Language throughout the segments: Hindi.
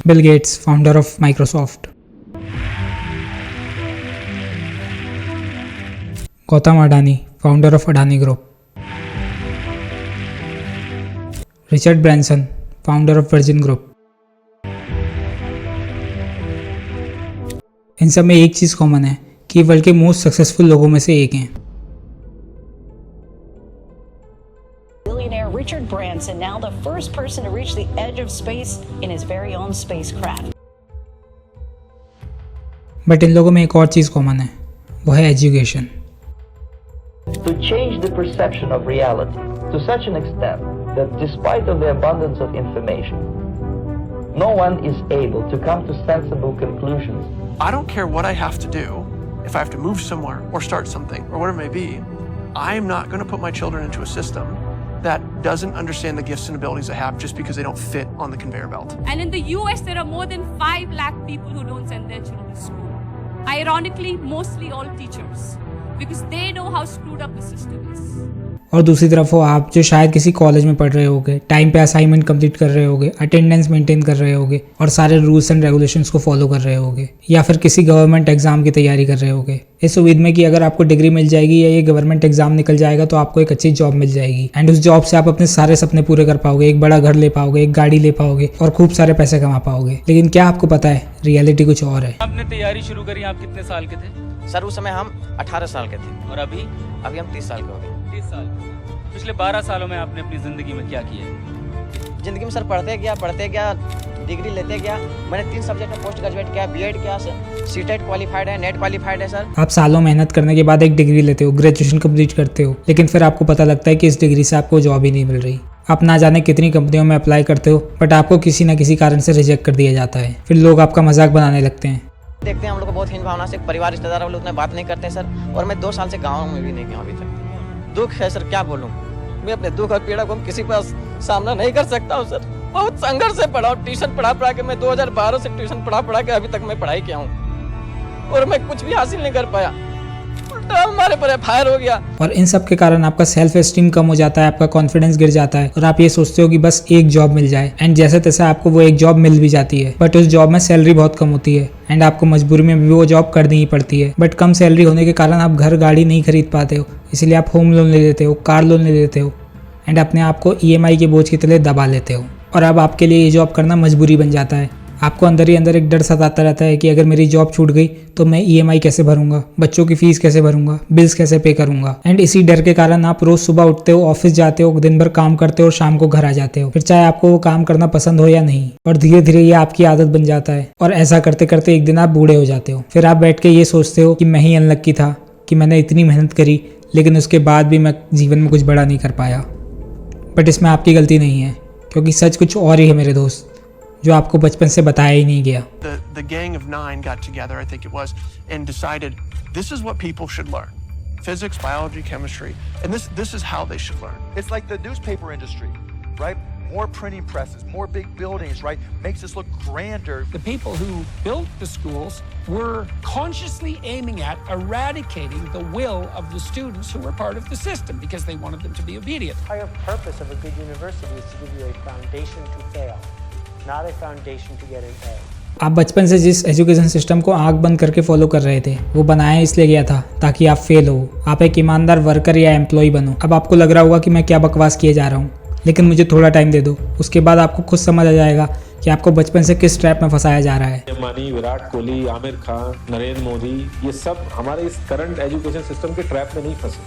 Bill Gates, founder of Microsoft. Gautam Adani, founder of Adani group. Richard Branson, founder of Virgin group. इन सब में एक चीज़ कॉमन है कि वर्ल्ड के मोस्ट सक्सेसफुल लोगों में से एक हैं। Billionaire Richard Branson, now the first person to reach the edge of space in his very own spacecraft. But in लोगों में एक और चीज़ कॉमन है, वो है education. To change the perception of reality to such an extent that despite of the abundance of information, no one is able to come to sensible conclusions. I don't care what I have to do, if I have to move somewhere or start something or whatever it may be, I am not going to put my children into a system that doesn't understand the gifts and abilities I have just because they don't fit on the conveyor belt. And in the US, there are more than 5 lakh people who don't send their children to school. Ironically, mostly all teachers, because they know how screwed up the system is. और दूसरी तरफ हो आप जो शायद किसी कॉलेज में पढ़ रहे होगे, टाइम पे असाइनमेंट कंप्लीट कर रहे होगे, अटेंडेंस मेंटेन कर रहे होगे और सारे रूल्स एंड रेगुलेशंस को फॉलो कर रहे होगे, या फिर किसी गवर्नमेंट एग्जाम की तैयारी कर रहे होगे इस उम्मीद में कि अगर आपको डिग्री मिल जाएगी या ये गवर्नमेंट एग्जाम निकल जाएगा तो आपको एक अच्छी जॉब मिल जाएगी एंड उस जॉब से आप अपने सारे सपने पूरे कर पाओगे, एक बड़ा घर ले पाओगे, एक गाड़ी ले पाओगे और खूब सारे पैसे कमा पाओगे। लेकिन क्या आपको पता है रियलिटी कुछ और है। आपने तैयारी शुरू करी, आप कितने साल के थे? सर उस समय हम 18 साल के थे। और अभी हम 30 साल के हो गए। 30 साल। पिछले 12 सालों में आपने अपनी ज़िंदगी में क्या किया है? ज़िंदगी में सर पढ़ते गया, डिग्री लेते गया। मैंने 3 सब्जेक्ट में पोस्ट ग्रेजुएट किया, बीएड किया, सीटेट क्वालिफाइड है, नेट क्वालिफाइड है सर। आप सालों मेहनत करने के बाद एक डिग्री लेते हो, ग्रेजुएशन कंप्लीट करते हो, लेकिन फिर आपको पता लगता है कि इस डिग्री से आपको जॉब ही नहीं मिल रही। आप ना जाने कितनी कंपनियों में अप्लाई करते हो बट आपको किसी न किसी कारण से रिजेक्ट कर दिया जाता है। फिर लोग आपका मजाक बनाने लगते हैं। देखते हैं हम लोग को बहुत हीन भावना से, परिवार रिश्तेदार वाले उतना बात नहीं करते सर। और मैं 2 साल से गाँव में भी नहीं गया अभी तक। दुख है सर, क्या बोलूँ। मैं अपने दुख और पीड़ा को किसी पर सामना नहीं कर सकता हूँ सर। बहुत संघर्ष से पढ़ा, ट्यूशन पढ़ा के मैं 2012 से ट्यूशन पढ़ा के अभी तक मैं पढ़ाई किया हूँ और मैं कुछ भी हासिल नहीं कर पाया। उल्टा हमारे पर फायर हो गया। और इन सब के कारण आपका सेल्फ एस्टीम कम हो जाता है, आपका कॉन्फिडेंस गिर जाता है और आप ये सोचते हो कि बस एक जॉब मिल जाए एंड जैसे तैसे आपको वो एक जॉब मिल भी जाती है बट उस जॉब में सैलरी बहुत कम होती है एंड आपको मजबूरी में भी वो जॉब करनी ही पड़ती है। बट कम सैलरी होने के कारण आप घर गाड़ी नहीं खरीद पाते हो, इसलिए आप होम लोन ले लेते हो, कार लोन ले लेते हो एंड अपने आप को EMI के बोझ की तले दबा लेते हो। और अब आपके लिए ये जॉब करना मजबूरी बन जाता है। आपको अंदर ही अंदर एक डर सताता रहता है कि अगर मेरी जॉब छूट गई तो मैं EMI कैसे भरूंगा, बच्चों की फीस कैसे भरूंगा, बिल्स कैसे पे करूंगा। एंड इसी डर के कारण आप रोज सुबह उठते हो, ऑफिस जाते हो, दिन भर काम करते हो और शाम को घर आ जाते हो, फिर चाहे आपको वो काम करना पसंद हो या नहीं। और धीरे धीरे ये आपकी आदत बन जाता है और ऐसा करते करते एक दिन आप बूढ़े हो जाते हो। फिर आप बैठ के ये सोचते हो कि मैं ही अनलक्की था कि मैंने इतनी मेहनत करी लेकिन उसके बाद भी मैं जीवन में कुछ बड़ा नहीं कर पाया। बट इसमें आपकी गलती नहीं है क्योंकि सच कुछ और ही है मेरे दोस्त, जो आपको बचपन से बताया ही नहीं गया। The gang of 9 got together, I think it was, and decided this is what people should learn. Physics, biology, chemistry, and this is how they should learn. It's like the newspaper industry, right? More printing presses, more big buildings, right? Makes us look grander. The people who built the schools were consciously aiming at eradicating the will of the students who were part of the system because they wanted them to be obedient. The entire purpose of a good university is to give you a foundation to fail, not a foundation to get an A. आप बचपन से जिस एजुकेशन सिस्टम को आंख बंद करके फॉलो कर रहे थे वो बनाया इसलिए गया था ताकि आप फेल हो, आप एक ईमानदार वर्कर या एम्प्लॉय बनो। अब आपको लग रहा होगा कि मैं क्या बकवास किए जा रहा हूँ, लेकिन मुझे थोड़ा टाइम दे दो, उसके बाद आपको खुद समझ आ जाएगा कि आपको बचपन से किस ट्रैप में फंसाया जा रहा है। अंबानी, विराट कोहली, आमिर खान, नरेंद्र मोदी, ये सब हमारे इस करंट एजुकेशन सिस्टम के ट्रैप में नहीं फंसे।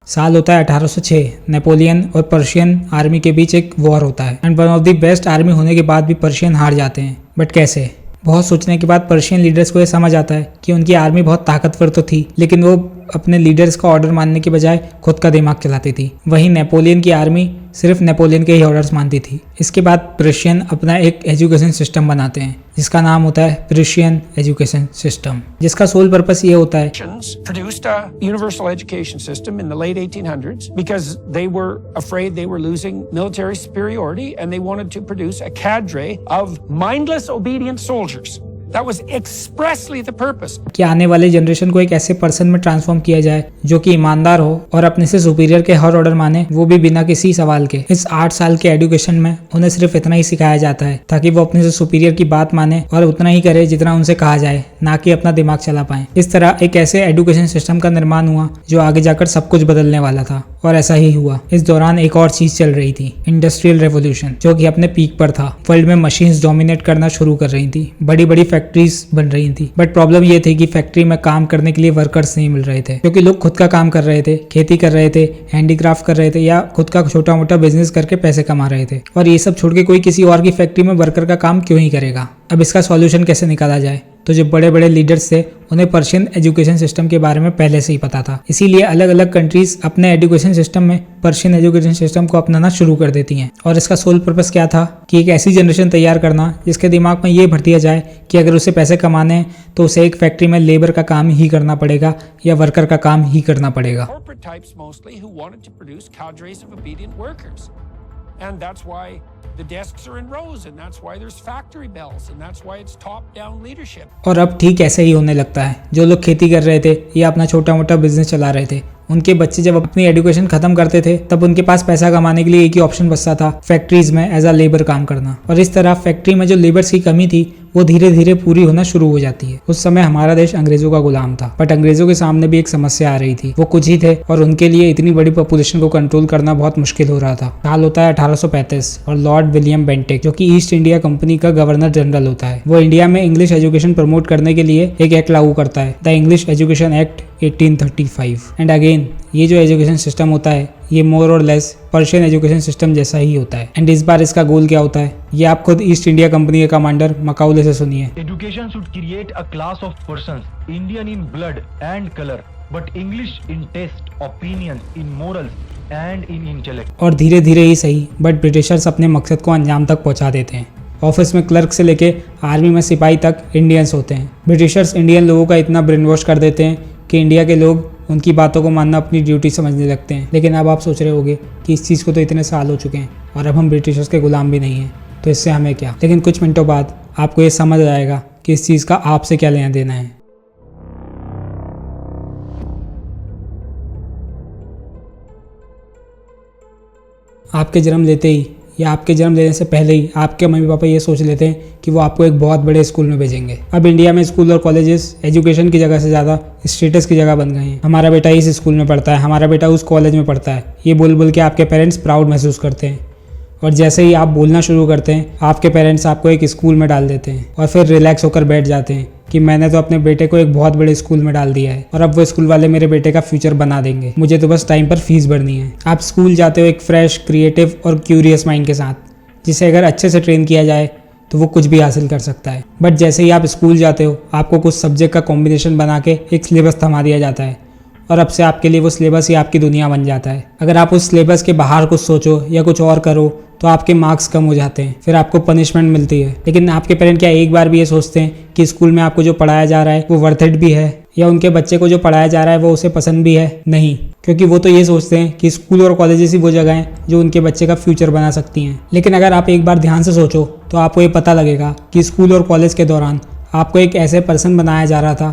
साल होता है 1806। नेपोलियन और पर्शियन आर्मी के बीच एक वॉर होता है and one of the best army होने के बाद भी पर्शियन हार जाते हैं। बट कैसे? बहुत सोचने के बाद पर्शियन लीडर्स को ये समझ आता है कि उनकी आर्मी बहुत ताकतवर तो थी लेकिन वो अपने लीडर्स का ऑर्डर मानने के बजाय खुद का दिमाग चलाती थी। वहीं नेपोलियन की आर्मी सिर्फ नेपोलियन के ही ऑर्डर्स मानती थी। इसके बाद प्रेशियन अपना एक एजुकेशन सिस्टम बनाते हैं जिसका नाम होता है प्रेशियन एजुकेशन सिस्टम, जिसका सोल पर्पस ये होता है produced a universal education system in the late 1800s because they were afraid they were losing military superiority and they wanted to produce a cadre of mindless, obedient soldiers. That was expressly the purpose. कि आने वाले जनरेशन को एक ऐसे पर्सन में ट्रांसफॉर्म किया जाए जो कि ईमानदार हो और अपने से सुपीरियर के हर ऑर्डर माने, वो भी बिना किसी सवाल के। इस 8 साल के एजुकेशन में उन्हें सिर्फ इतना ही सिखाया जाता है ताकि वो अपने से सुपीरियर की बात माने और उतना ही करे जितना उनसे कहा जाए, ना कि अपना दिमाग चला पाए। इस तरह एक ऐसे एजुकेशन सिस्टम का निर्माण हुआ जो आगे जाकर सब कुछ बदलने वाला था, और ऐसा ही हुआ। इस दौरान एक और चीज चल रही थी, इंडस्ट्रियल रेवोल्यूशन, जो कि अपने पीक पर था। वर्ल्ड में मशीन्स डोमिनेट करना शुरू कर रही थी, बड़ी बड़ी फैक्ट्रीज बन रही थी। बट प्रॉब्लम ये थी कि फैक्ट्री में काम करने के लिए वर्कर्स नहीं मिल रहे थे, क्योंकि लोग खुद का काम कर रहे थे, खेती कर रहे थे, हैंडीक्राफ्ट कर रहे थे, या खुद का छोटा मोटा बिजनेस करके पैसे कमा रहे थे। और ये सब छोड़ के कोई किसी और की फैक्ट्री में वर्कर का काम क्यों ही करेगा। अब इसका सॉल्यूशन कैसे निकाला जाए? तो जो बड़े बड़े लीडर्स थे उन्हें पर्शियन एजुकेशन सिस्टम के बारे में पहले से ही पता था। इसीलिए अलग अलग कंट्रीज अपने एजुकेशन सिस्टम में पर्शियन एजुकेशन सिस्टम को अपनाना शुरू कर देती हैं। और इसका सोल पर्पस क्या था कि एक ऐसी जनरेशन तैयार करना जिसके दिमाग में ये भर दिया जाए कि अगर उसे पैसे कमाने हैं तो उसे एक फैक्ट्री में लेबर का काम ही करना पड़ेगा या वर्कर का काम ही करना पड़ेगा। And that's why the desks are in rows, and that's why there's factory bells, and that's why it's top-down leadership. और अब ठीक ऐसे ही होने लगता है। जो लोग खेती कर रहे थे या अपना छोटा मोटा बिजनेस चला रहे थे, उनके बच्चे जब अपनी एजुकेशन खत्म करते थे तब उनके पास पैसा कमाने के लिए एक ही ऑप्शन बचता था, फैक्ट्रीज में एज अ लेबर काम करना। और इस तरह फैक्ट्री में जो लेबर्स की कमी थी वो धीरे धीरे पूरी होना शुरू हो जाती है। उस समय हमारा देश अंग्रेजों का गुलाम था, बट अंग्रेजों के सामने भी एक समस्या आ रही थी। वो कुछ ही थे और उनके लिए इतनी बड़ी पॉपुलेशन को कंट्रोल करना बहुत मुश्किल हो रहा था। साल होता है 1835 और लॉर्ड विलियम बेंटिक, जो कि ईस्ट इंडिया कंपनी का गवर्नर जनरल होता है, वो इंडिया में इंग्लिश एजुकेशन प्रमोट करने के लिए एक एक्ट लागू करता है, the English education act 1835। And again ये जो एजुकेशन सिस्टम होता है ये मोर और लेस पर्शियन एजुकेशन सिस्टम जैसा ही होता है। एंड इस बार इसका गोल क्या होता है ये आप खुद ईस्ट इंडिया कंपनी के कमांडर मकाउले से सुनिए। Education should create a class of persons Indian in blood and colour but English in taste, opinion, in morals and in intellect. और धीरे धीरे ही सही बट ब्रिटिशर्स अपने मकसद को अंजाम तक पहुंचा देते हैं। ऑफिस में क्लर्क से लेके आर्मी में सिपाही तक इंडियंस होते हैं। ब्रिटिशर्स इंडियन लोगों का इतना ब्रेन वॉश कर देते हैं कि इंडिया के लोग उनकी बातों को मानना अपनी ड्यूटी समझने लगते हैं। लेकिन अब आप सोच रहे होंगे कि इस चीज़ को तो इतने साल हो चुके हैं और अब हम ब्रिटिशर्स के गुलाम भी नहीं हैं, तो इससे हमें क्या। लेकिन कुछ मिनटों बाद आपको ये समझ आएगा कि इस चीज़ का आपसे क्या लेना देना है। आपके जन्म लेते ही या आपके जन्म लेने से पहले ही आपके मम्मी पापा ये सोच लेते हैं कि वो आपको एक बहुत बड़े स्कूल में भेजेंगे। अब इंडिया में स्कूल और कॉलेजेस एजुकेशन की जगह से ज़्यादा स्टेटस की जगह बन गए हैं। हमारा बेटा इस स्कूल में पढ़ता है, हमारा बेटा उस कॉलेज में पढ़ता है, ये बोल बोल के आपके पेरेंट्स प्राउड महसूस करते हैं। और जैसे ही आप बोलना शुरू करते हैं आपके पेरेंट्स आपको एक स्कूल में डाल देते हैं और फिर रिलैक्स होकर बैठ जाते हैं कि मैंने तो अपने बेटे को एक बहुत बड़े स्कूल में डाल दिया है और अब वो स्कूल वाले मेरे बेटे का फ्यूचर बना देंगे, मुझे तो बस टाइम पर फीस भरनी है। आप स्कूल जाते हो एक फ्रेश, क्रिएटिव और क्यूरियस माइंड के साथ, जिसे अगर अच्छे से ट्रेन किया जाए तो वो कुछ भी हासिल कर सकता है। बट जैसे ही आप स्कूल जाते हो आपको कुछ सब्जेक्ट का कॉम्बिनेशन बना के एक सिलेबस थमा दिया जाता है और अब से आपके लिए वो सिलेबस ही आपकी दुनिया बन जाता है। अगर आप उस सिलेबस के बाहर कुछ सोचो या कुछ और करो तो आपके मार्क्स कम हो जाते हैं, फिर आपको पनिशमेंट मिलती है। लेकिन आपके पेरेंट क्या एक बार भी ये सोचते हैं कि स्कूल में आपको जो पढ़ाया जा रहा है वो वर्थ इट भी है या उनके बच्चे को जो पढ़ाया जा रहा है वो उसे पसंद भी है? नहीं, क्योंकि वो तो ये सोचते हैं कि स्कूल और कॉलेजेस ही वो जगह हैं जो उनके बच्चे का फ्यूचर बना सकती हैं। लेकिन अगर आप एक बार ध्यान से सोचो तो आपको ये पता लगेगा कि स्कूल और कॉलेज के दौरान आपको एक ऐसे पर्सन बनाया जा रहा था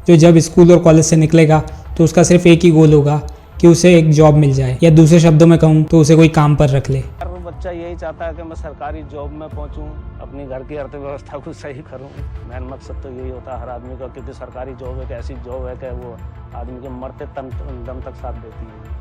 जो जब स्कूल और कॉलेज से निकलेगा तो उसका सिर्फ एक ही गोल होगा कि उसे एक जॉब मिल जाए, या दूसरे शब्दों में कहूँ तो उसे कोई काम पर रख ले। बच्चा यही चाहता है कि मैं सरकारी जॉब में पहुंचूं, अपनी घर की अर्थव्यवस्था को सही करूं। मेन मकसद तो यही होता है हर आदमी का, क्योंकि सरकारी जॉब एक ऐसी जॉब है कि वो आदमी के मरते दम तक साथ देती है।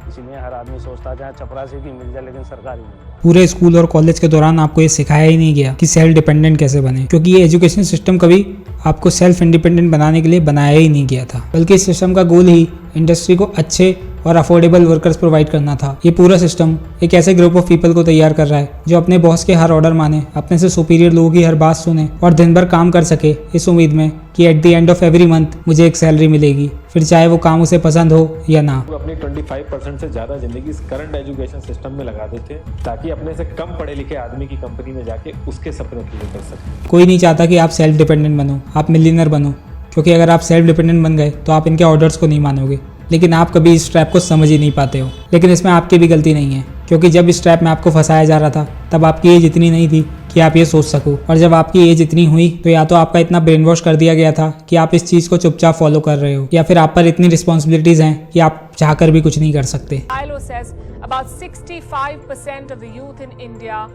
इसीलिए हर आदमी सोचता है चाहे चपरासी की मिल जाए लेकिन सरकारी मिल जाए। पूरे स्कूल और कॉलेज के दौरान आपको ये सिखाया ही नहीं गया कि सेल्फ डिपेंडेंट कैसे बने, क्योंकि ये एजुकेशन सिस्टम कभी आपको सेल्फ इंडिपेंडेंट बनाने के लिए बनाया ही नहीं गया था, बल्कि इस सिस्टम का गोल ही इंडस्ट्री को अच्छे और अफोर्डेबल वर्कर्स प्रोवाइड करना था। ये पूरा सिस्टम एक ऐसे ग्रुप ऑफ पीपल को तैयार कर रहा है जो अपने बॉस के हर ऑर्डर माने, अपने से सुपीरियर लोगों की हर बात सुने और दिन भर काम कर सके इस उम्मीद में कि at the end of every month मुझे एक सैलरी मिलेगी, फिर चाहे वो काम उसे पसंद हो या ना। अपनी 25% से ज्यादा जिंदगी इस करंट एजुकेशन सिस्टम में लगा देते हैं ताकि अपने से कम पढ़े लिखे आदमी की कंपनी में जाके उसके सपने पूरे कर सके। कोई नहीं चाहता कि आप सेल्फ डिपेंडेंट बनो, आप मिलियनर बनो, क्योंकि अगर आप सेल्फ डिपेंडेंट बन गए तो आप इनके ऑर्डर्स को नहीं मानोगे। लेकिन आप कभी इस ट्रैप को समझ ही नहीं पाते हो। लेकिन इसमें आपकी भी गलती नहीं है, क्योंकि जब इस ट्रैप में आपको फंसाया जा रहा था तब आपकी एज इतनी नहीं थी कि आप ये सोच सको, और जब आपकी एज इतनी हुई तो या तो आपका इतना ब्रेन वॉश कर दिया गया था कि आप इस चीज़ को चुपचाप फॉलो कर रहे हो, या फिर आप पर इतनी रिस्पॉन्सिबिलिटीज़ हैं कि आप चाहकर भी कुछ नहीं कर सकते। ILO says about 65% of the youth in India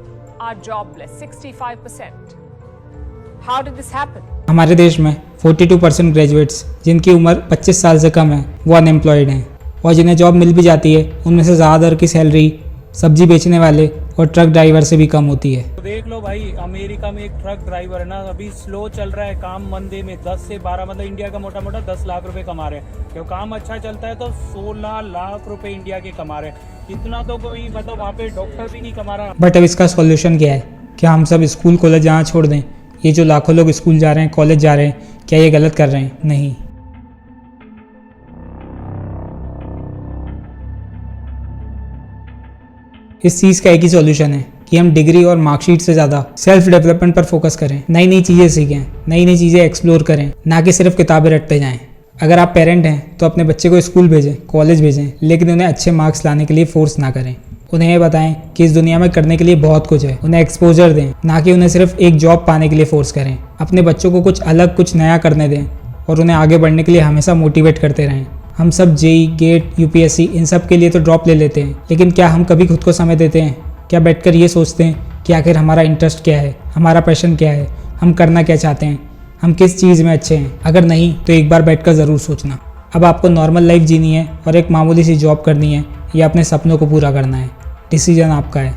are jobless. 65%. How did this happen? हमारे देश में 42% ग्रेजुएट्स जिनकी उम्र 25 साल से कम है वो अनएम्प्लॉयड हैं, और जिन्हें जॉब मिल भी जाती है उनमें से ज़्यादातर की सैलरी सब्जी बेचने वाले और ट्रक ड्राइवर से भी कम होती है। तो देख लो भाई, अमेरिका में एक ट्रक ड्राइवर है ना, अभी स्लो चल रहा है काम, मंदे में 10 से 12 मतलब इंडिया का मोटा मोटा 10 लाख रुपए कमा रहे हैं। क्यों काम अच्छा चलता है तो 16 लाख रुपए इंडिया के कमा रहे हैं। इतना तो कोई मतलब वहाँ पे डॉक्टर भी नहीं कमा रहा। बट अब इसका सॉल्यूशन क्या है? क्या हम सब स्कूल कॉलेज यहाँ छोड़ दें? ये जो लाखों लोग स्कूल जा रहे हैं, कॉलेज जा रहे हैं, क्या ये गलत कर रहे हैं? नहीं। इस चीज़ का एक ही सॉल्यूशन है कि हम डिग्री और मार्कशीट से ज़्यादा सेल्फ डेवलपमेंट पर फोकस करें, नई नई चीज़ें सीखें, नई नई चीज़ें एक्सप्लोर करें, ना कि सिर्फ किताबें रटते जाएं। अगर आप पेरेंट हैं तो अपने बच्चे को स्कूल भेजें, कॉलेज भेजें, लेकिन उन्हें अच्छे मार्क्स लाने के लिए फोर्स ना करें। उन्हें ये बताएं कि इस दुनिया में करने के लिए बहुत कुछ है, उन्हें एक्सपोजर दें, ना कि उन्हें सिर्फ एक जॉब पाने के लिए फोर्स करें। अपने बच्चों को कुछ अलग, कुछ नया करने दें और उन्हें आगे बढ़ने के लिए हमेशा मोटिवेट करते रहें। हम सब जेई, गेट, यूपीएससी इन सब के लिए तो ड्रॉप ले लेते हैं, लेकिन क्या हम कभी खुद को समय देते हैं? क्या बैठकर ये सोचते हैं कि आखिर हमारा इंटरेस्ट क्या है, हमारा पैशन क्या है, हम करना क्या चाहते हैं, हम किस चीज़ में अच्छे हैं? अगर नहीं तो एक बार बैठकर ज़रूर सोचना। अब आपको नॉर्मल लाइफ जीनी है और एक मामूली सी जॉब करनी है या अपने सपनों को पूरा करना है, डिसीजन आपका है।